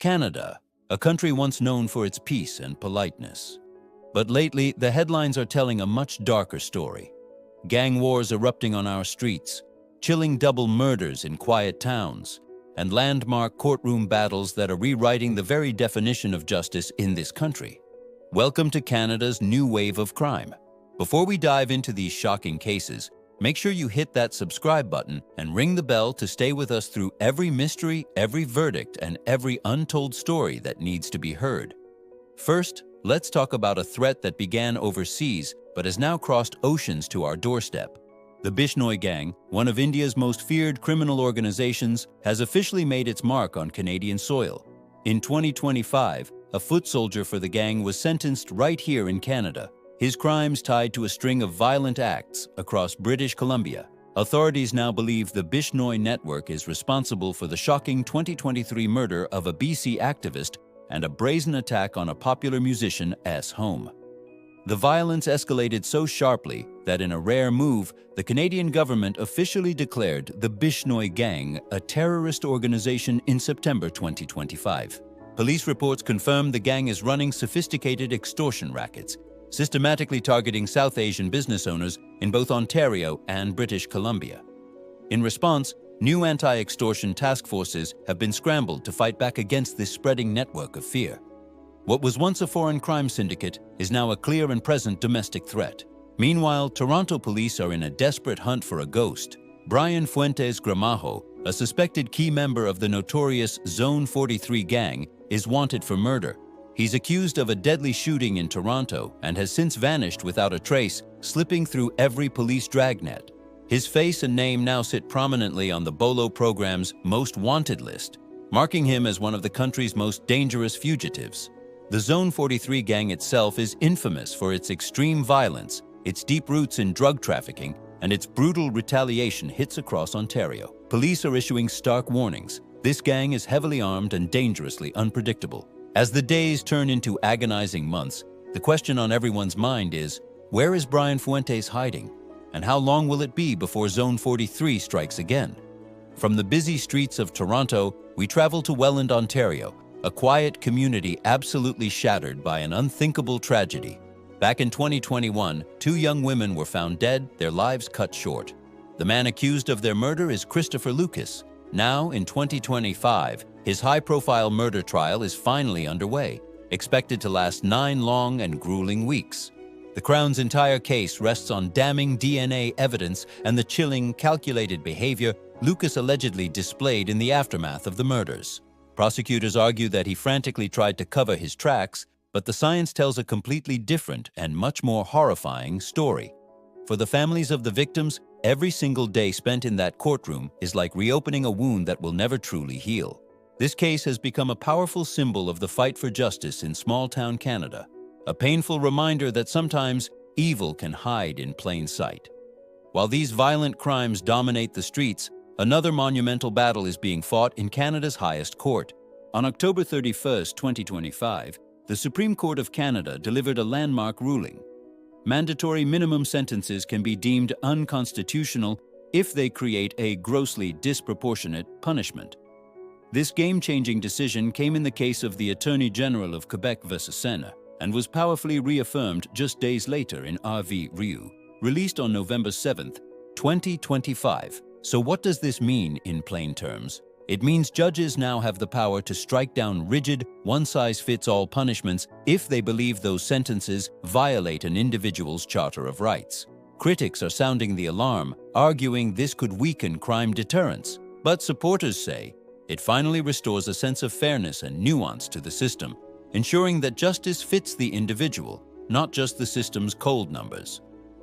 Canada, a country once known for its peace and politeness. But lately, the headlines are telling a much darker story. Gang wars erupting on our streets, chilling double murders in quiet towns, and landmark courtroom battles that are rewriting the very definition of justice in this country. Welcome to Canada's new wave of crime. Before we dive into these shocking cases, make sure you hit that subscribe button and ring the bell to stay with us through every mystery, every verdict, and every untold story that needs to be heard. First, let's talk about a threat that began overseas but has now crossed oceans to our doorstep. The Bishnoi Gang, one of India's most feared criminal organizations, has officially made its mark on Canadian soil. In 2025, a foot soldier for the gang was sentenced right here in Canada, his crimes tied to a string of violent acts across British Columbia. Authorities now believe the Bishnoi network is responsible for the shocking 2023 murder of a BC activist and a brazen attack on a popular musician's home. The violence escalated so sharply that in a rare move, the Canadian government officially declared the Bishnoi Gang a terrorist organization in September 2025. Police reports confirm the gang is running sophisticated extortion rackets, systematically targeting South Asian business owners in both Ontario and British Columbia. In response, new anti-extortion task forces have been scrambled to fight back against this spreading network of fear. What was once a foreign crime syndicate is now a clear and present domestic threat. Meanwhile, Toronto police are in a desperate hunt for a ghost. Brian Fuentes Gramajo, a suspected key member of the notorious Zone 43 gang, is wanted for murder. He's accused of a deadly shooting in Toronto and has since vanished without a trace, slipping through every police dragnet. His face and name now sit prominently on the BOLO program's Most Wanted list, marking him as one of the country's most dangerous fugitives. The Zone 43 gang itself is infamous for its extreme violence, its deep roots in drug trafficking, and its brutal retaliation hits across Ontario. Police are issuing stark warnings. This gang is heavily armed and dangerously unpredictable. As the days turn into agonizing months, the question on everyone's mind is, where is Brian Fuentes hiding? And how long will it be before Zone 43 strikes again? From the busy streets of Toronto, we travel to Welland, Ontario, a quiet community absolutely shattered by an unthinkable tragedy. Back in 2021, two young women were found dead, their lives cut short. The man accused of their murder is Christopher Lucas. Now, in 2025, his high-profile murder trial is finally underway, expected to last 9 long and grueling weeks. The Crown's entire case rests on damning DNA evidence and the chilling, calculated behavior Lucas allegedly displayed in the aftermath of the murders. Prosecutors argue that he frantically tried to cover his tracks, but the science tells a completely different and much more horrifying story. For the families of the victims, every single day spent in that courtroom is like reopening a wound that will never truly heal. This case has become a powerful symbol of the fight for justice in small-town Canada, a painful reminder that sometimes evil can hide in plain sight. While these violent crimes dominate the streets, another monumental battle is being fought in Canada's highest court. On October 31, 2025, the Supreme Court of Canada delivered a landmark ruling. Mandatory minimum sentences can be deemed unconstitutional if they create a grossly disproportionate punishment. This game-changing decision came in the case of the Attorney General of Quebec versus Senna and was powerfully reaffirmed just days later in R.V. Ryu, released on November 7, 2025. So what does this mean in plain terms? It means judges now have the power to strike down rigid, one-size-fits-all punishments if they believe those sentences violate an individual's Charter of Rights. Critics are sounding the alarm, arguing this could weaken crime deterrence. But supporters say it finally restores a sense of fairness and nuance to the system, ensuring that justice fits the individual, not just the system's cold numbers.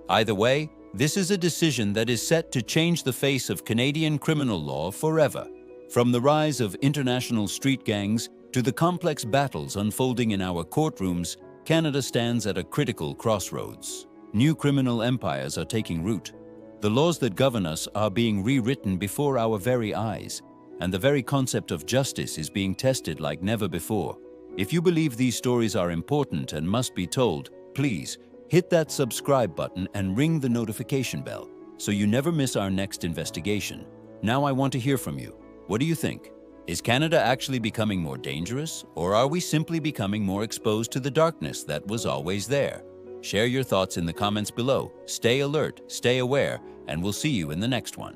Either way, this is a decision that is set to change the face of Canadian criminal law forever. From the rise of international street gangs to the complex battles unfolding in our courtrooms, Canada stands at a critical crossroads. New criminal empires are taking root. The laws that govern us are being rewritten before our very eyes, and the very concept of justice is being tested like never before. If you believe these stories are important and must be told, please hit that subscribe button and ring the notification bell so you never miss our next investigation. Now I want to hear from you. What do you think? Is Canada actually becoming more dangerous, or are we simply becoming more exposed to the darkness that was always there? Share your thoughts in the comments below. Stay alert, stay aware, and we'll see you in the next one.